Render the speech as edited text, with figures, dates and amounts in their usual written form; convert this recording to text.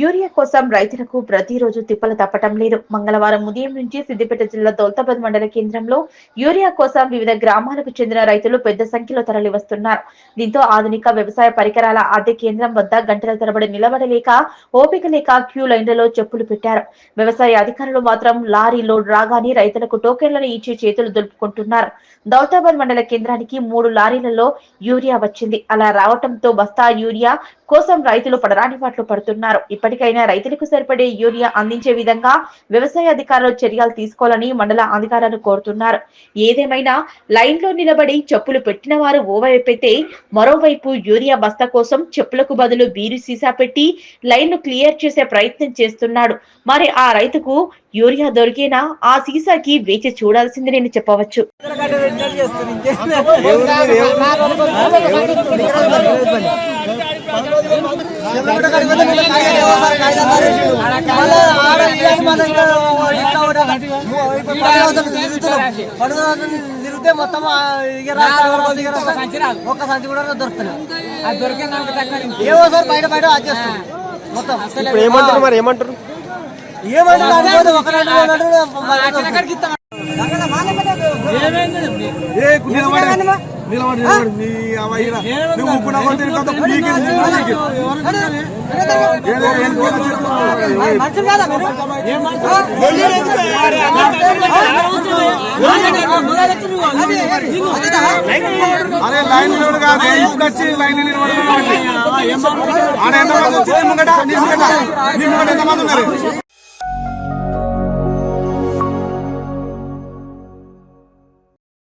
Urea కోసం రైతులకు ప్రతిరోజు తిప్పలు తప్పటం లేదు. మంగళవారం ఉదయం నుంచి సిద్దిపేట జిల్లా దౌలతాబాద్ మండల కేంద్రంలో యూరియా కోసం వివిధ గ్రామాలకు చెందిన రైతులు పెద్ద సంఖ్యలో తరలివస్తున్నారు. దీంతో ఆధునిక వ్యవసాయ పరికరాల అద్దె కేంద్రం వద్ద గంటల తరబడి నిలబడలేక ఓపిక లేక క్యూ లైన్లలో చెప్పులు పెట్టారు. వ్యవసాయ అధికారులు మాత్రం లారీ లోడ్ రాగానే రైతులకు టోకెన్లను ఇచ్చి చేతులు దులుపుకుంటున్నారు. దౌలతాబాద్ మండల కేంద్రానికి 3 లారీలలో యూరియా వచ్చింది. అలా రావటంతో బస్తా యూరియా కోసం రైతులు పడరాని పాట్లు పడుతున్నారు. ఇప్పటికైనా రైతులకు సరిపడే యూరియా అందించే విధంగా వ్యవసాయ అధికారులు చర్యలు తీసుకోవాలని మండల అధికారులను కోరుతున్నారు. ఏదేమైనా లైన్ లో నిలబడి చెప్పులు పెట్టిన వారు ఓవైపైతే మరోవైపు యూరియా బస్తా కోసం చెప్పులకు బదులు బీరు సీసా పెట్టి లైన్ ను క్లియర్ చేసే ప్రయత్నం చేస్తున్నాడు. మరి ఆ రైతుకు యూరియా దొరికేనా? ఆ సీసాకి వేచి చూడాల్సింది నేను చెప్పవచ్చు. మొత్తం ఒక్క సంచి కూడా దొరుకుతుంది. ఏమో సార్ బయట బయట వచ్చేస్తుంది మొత్తం. ఏమంటారు మరి ఏమంటారు అరే లైన్ కాదు వచ్చి లైన్ నిలబడి ఎంతమంది ఉన్నారు?